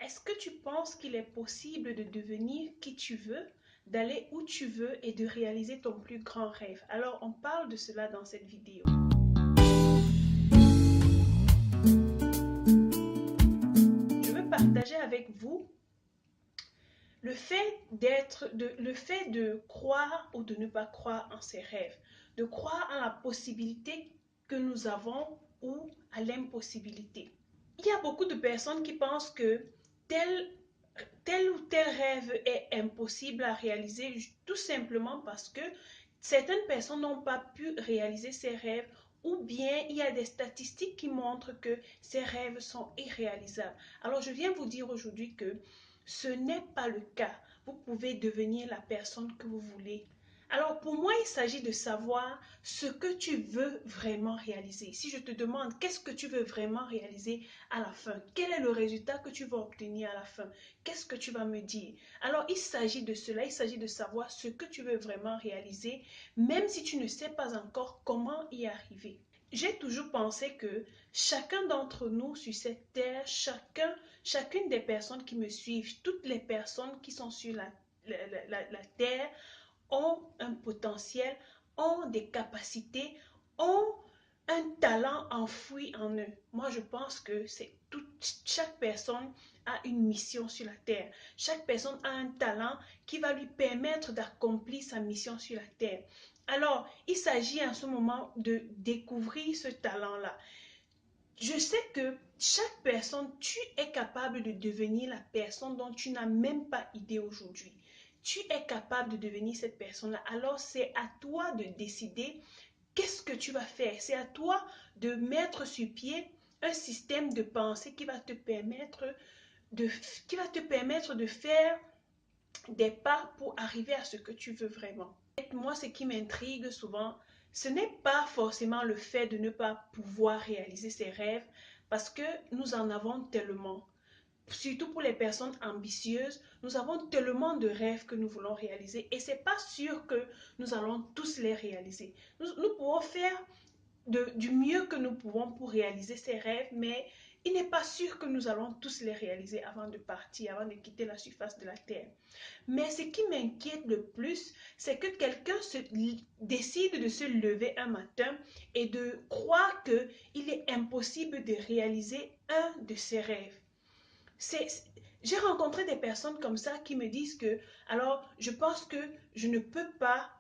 Est-ce que tu penses qu'il est possible de devenir qui tu veux, d'aller où tu veux et de réaliser ton plus grand rêve? Alors, on parle de cela dans cette vidéo. Je veux partager avec vous le fait de croire ou de ne pas croire en ses rêves, de croire en la possibilité que nous avons ou à l'impossibilité. Il y a beaucoup de personnes qui pensent que tel ou tel rêve est impossible à réaliser tout simplement parce que certaines personnes n'ont pas pu réaliser ces rêves ou bien il y a des statistiques qui montrent que ces rêves sont irréalisables. Alors je viens vous dire aujourd'hui que ce n'est pas le cas. Vous pouvez devenir la personne que vous voulez. Alors pour moi, il s'agit de savoir ce que tu veux vraiment réaliser. Si je te demande qu'est-ce que tu veux vraiment réaliser à la fin, quel est le résultat que tu vas obtenir à la fin, qu'est-ce que tu vas me dire? Alors il s'agit de cela, il s'agit de savoir ce que tu veux vraiment réaliser, même si tu ne sais pas encore comment y arriver. J'ai toujours pensé que chacun d'entre nous sur cette terre, chacune des personnes qui me suivent, toutes les personnes qui sont sur la terre, ont un potentiel, ont des capacités, ont un talent enfoui en eux. Moi, je pense que chaque personne a une mission sur la terre. Chaque personne a un talent qui va lui permettre d'accomplir sa mission sur la terre. Alors, il s'agit en ce moment de découvrir ce talent-là. Je sais que chaque personne, tu es capable de devenir la personne dont tu n'as même pas idée aujourd'hui. Tu es capable de devenir cette personne-là. Alors, c'est à toi de décider qu'est-ce que tu vas faire. C'est à toi de mettre sur pied un système de pensée qui va te permettre de faire des pas pour arriver à ce que tu veux vraiment. Moi, ce qui m'intrigue souvent, ce n'est pas forcément le fait de ne pas pouvoir réaliser ses rêves, parce que nous en avons tellement. Surtout pour les personnes ambitieuses, nous avons tellement de rêves que nous voulons réaliser et c'est pas sûr que nous allons tous les réaliser. Nous pouvons faire du mieux que nous pouvons pour réaliser ces rêves, mais il n'est pas sûr que nous allons tous les réaliser avant de partir, avant de quitter la surface de la Terre. Mais ce qui m'inquiète le plus, c'est que quelqu'un décide de se lever un matin et de croire qu'il est impossible de réaliser un de ses rêves. J'ai rencontré des personnes comme ça qui me disent que, alors, je pense que je ne peux pas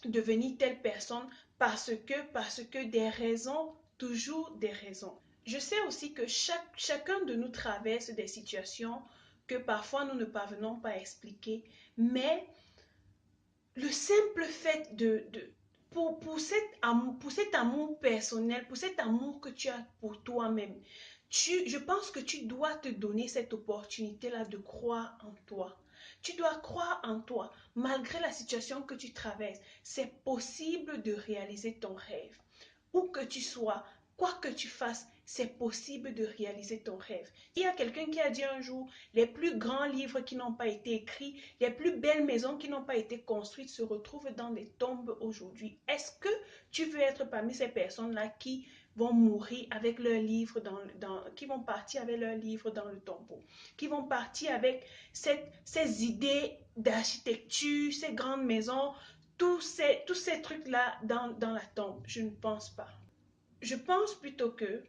devenir telle personne parce que des raisons, toujours des raisons. Je sais aussi que chacun de nous traverse des situations que parfois nous ne parvenons pas à expliquer, mais le simple fait pour cet amour personnel, pour cet amour que tu as pour toi-même, je pense que tu dois te donner cette opportunité-là de croire en toi. Tu dois croire en toi, malgré la situation que tu traverses. C'est possible de réaliser ton rêve. Où que tu sois, quoi que tu fasses, c'est possible de réaliser ton rêve. Il y a quelqu'un qui a dit un jour, les plus grands livres qui n'ont pas été écrits, les plus belles maisons qui n'ont pas été construites se retrouvent dans les tombes aujourd'hui. Est-ce que tu veux être parmi ces personnes-là qui vont mourir avec leurs livres qui vont partir avec leurs livres dans le tombeau, qui vont partir avec ces idées d'architecture, ces grandes maisons, tous ces trucs-là dans la tombe? Je ne pense pas. Je pense plutôt que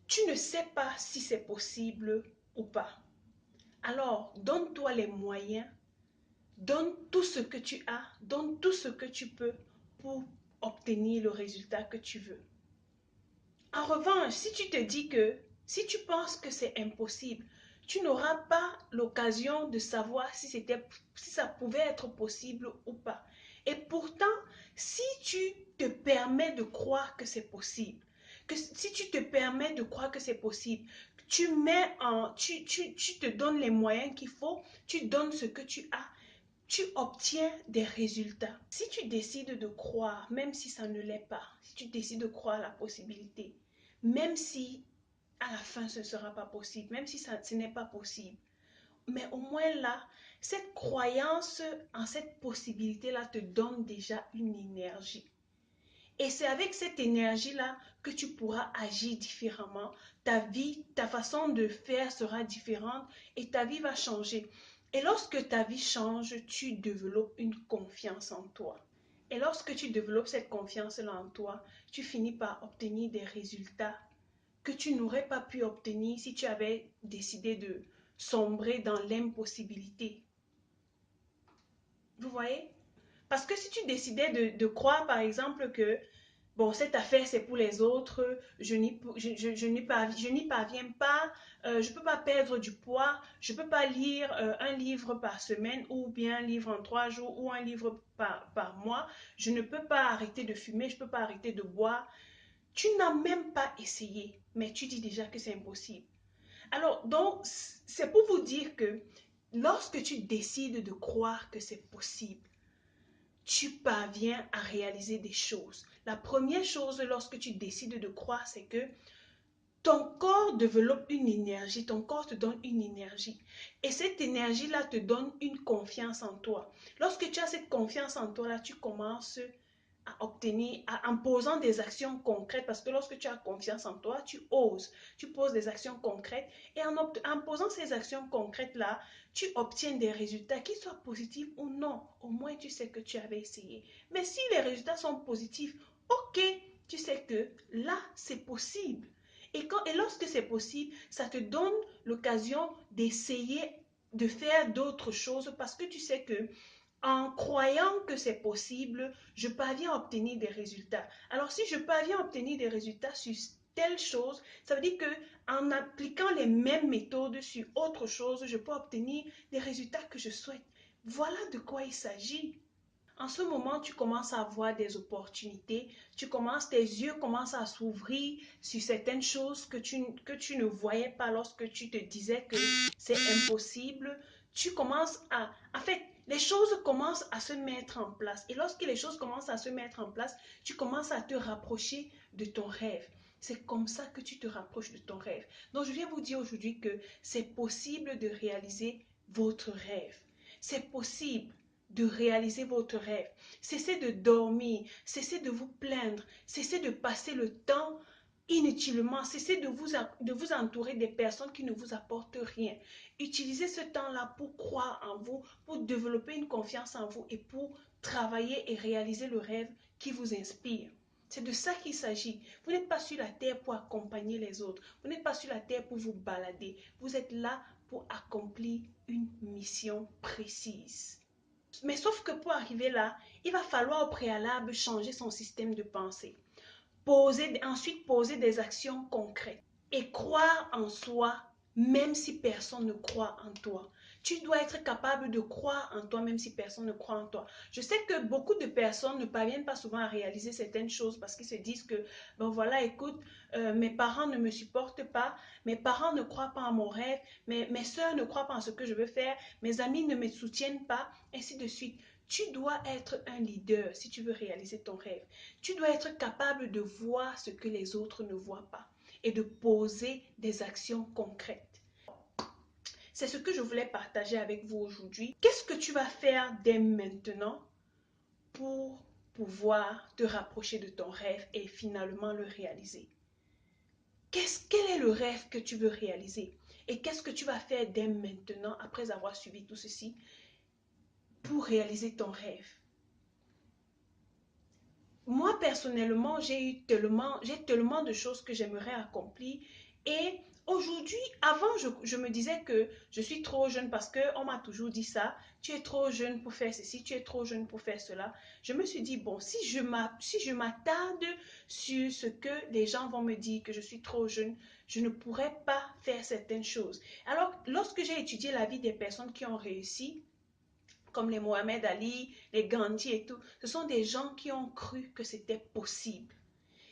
tu ne sais pas si c'est possible ou pas. Alors, donne-toi les moyens, donne tout ce que tu as, donne tout ce que tu peux pour obtenir le résultat que tu veux. En revanche, si tu penses que c'est impossible, tu n'auras pas l'occasion de savoir si ça pouvait être possible ou pas. Et pourtant, si tu te permets de croire que c'est possible, si tu te permets de croire que c'est possible, tu te donnes les moyens qu'il faut, tu donnes ce que tu as, tu obtiens des résultats. Si tu décides de croire, même si ça ne l'est pas, si tu décides de croire à la possibilité, même si à la fin ce ne sera pas possible, même si ce n'est pas possible, mais au moins là, cette croyance en cette possibilité-là te donne déjà une énergie. Et c'est avec cette énergie-là que tu pourras agir différemment. Ta vie, ta façon de faire sera différente et ta vie va changer. Et lorsque ta vie change, tu développes une confiance en toi. Et lorsque tu développes cette confiance-là en toi, tu finis par obtenir des résultats que tu n'aurais pas pu obtenir si tu avais décidé de sombrer dans l'impossibilité. Vous voyez? Parce que si tu décidais de croire, par exemple, que bon, cette affaire, c'est pour les autres, je n'y parviens pas, je ne peux pas perdre du poids, je ne peux pas lire un livre par semaine ou bien un livre en 3 jours ou un livre par mois, je ne peux pas arrêter de fumer, je ne peux pas arrêter de boire. Tu n'as même pas essayé, mais tu dis déjà que c'est impossible. Alors, donc, c'est pour vous dire que lorsque tu décides de croire que c'est possible, tu parviens à réaliser des choses. La première chose lorsque tu décides de croire, c'est que ton corps développe une énergie, ton corps te donne une énergie. Et cette énergie-là te donne une confiance en toi. Lorsque tu as cette confiance en toi-là, tu commences à obtenir, en posant des actions concrètes, parce que lorsque tu as confiance en toi, tu oses, tu poses des actions concrètes, et en posant ces actions concrètes-là, tu obtiens des résultats, qu'ils soient positifs ou non. Au moins, tu sais que tu avais essayé. Mais si les résultats sont positifs, ok, tu sais que là, c'est possible. Et lorsque c'est possible, ça te donne l'occasion d'essayer de faire d'autres choses parce que tu sais que en croyant que c'est possible, je parviens à obtenir des résultats. Alors, si je parviens à obtenir des résultats sur telle chose, ça veut dire que en appliquant les mêmes méthodes sur autre chose, je peux obtenir des résultats que je souhaite. Voilà de quoi il s'agit. En ce moment, tu commences à avoir des opportunités, tes yeux commencent à s'ouvrir sur certaines choses que tu ne voyais pas lorsque tu te disais que c'est impossible. Tu commences en fait, les choses commencent à se mettre en place. Et lorsque les choses commencent à se mettre en place, tu commences à te rapprocher de ton rêve. C'est comme ça que tu te rapproches de ton rêve. Donc, je viens vous dire aujourd'hui que c'est possible de réaliser votre rêve. C'est possible de réaliser votre rêve. Cessez de dormir, cessez de vous plaindre, cessez de passer le temps inutilement, cessez de vous entourer des personnes qui ne vous apportent rien. Utilisez ce temps-là pour croire en vous, pour développer une confiance en vous et pour travailler et réaliser le rêve qui vous inspire. C'est de ça qu'il s'agit. Vous n'êtes pas sur la terre pour accompagner les autres. Vous n'êtes pas sur la terre pour vous balader. Vous êtes là pour accomplir une mission précise. Mais sauf que pour arriver là, il va falloir au préalable changer son système de pensée. Ensuite poser des actions concrètes et croire en soi même si personne ne croit en toi. Tu dois être capable de croire en toi même si personne ne croit en toi. Je sais que beaucoup de personnes ne parviennent pas souvent à réaliser certaines choses parce qu'ils se disent que, ben voilà, écoute, mes parents ne me supportent pas, mes parents ne croient pas en mon rêve, mes soeurs ne croient pas en ce que je veux faire, mes amis ne me soutiennent pas, ainsi de suite. Tu dois être un leader si tu veux réaliser ton rêve. Tu dois être capable de voir ce que les autres ne voient pas et de poser des actions concrètes. C'est ce que je voulais partager avec vous aujourd'hui. Qu'est-ce que tu vas faire dès maintenant pour pouvoir te rapprocher de ton rêve et finalement le réaliser? Quel est le rêve que tu veux réaliser? Et qu'est-ce que tu vas faire dès maintenant après avoir suivi tout ceci pour réaliser ton rêve? Moi, personnellement, j'ai tellement de choses que j'aimerais accomplir. Et aujourd'hui, avant, je me disais que je suis trop jeune parce qu'on m'a toujours dit ça. Tu es trop jeune pour faire ceci, tu es trop jeune pour faire cela. Je me suis dit, bon, si je m'attarde sur ce que les gens vont me dire que je suis trop jeune, je ne pourrais pas faire certaines choses. Alors, lorsque j'ai étudié la vie des personnes qui ont réussi, comme les Mohamed Ali, les Gandhi et tout, ce sont des gens qui ont cru que c'était possible.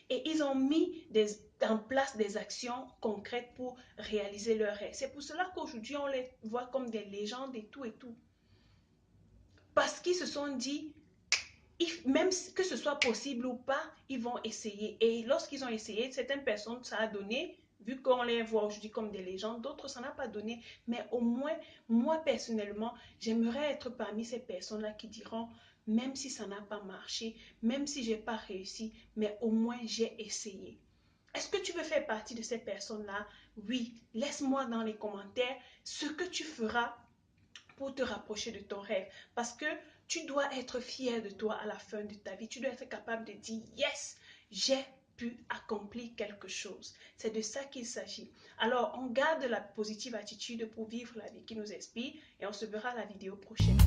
Et ils ont mis en place des actions concrètes pour réaliser leurs rêves. C'est pour cela qu'aujourd'hui, on les voit comme des légendes et tout et tout. Parce qu'ils se sont dit, même que ce soit possible ou pas, ils vont essayer. Et lorsqu'ils ont essayé, certaines personnes, ça a donné, vu qu'on les voit aujourd'hui comme des légendes, d'autres, ça n'a pas donné. Mais au moins, moi, personnellement, j'aimerais être parmi ces personnes-là qui diront même si ça n'a pas marché, même si j'ai pas réussi, mais au moins j'ai essayé. Est-ce que tu veux faire partie de ces personnes-là? Oui, laisse-moi dans les commentaires ce que tu feras pour te rapprocher de ton rêve. Parce que tu dois être fier de toi à la fin de ta vie. Tu dois être capable de dire, yes, j'ai pu accomplir quelque chose. C'est de ça qu'il s'agit. Alors, on garde la positive attitude pour vivre la vie qui nous inspire et on se verra à la vidéo prochaine.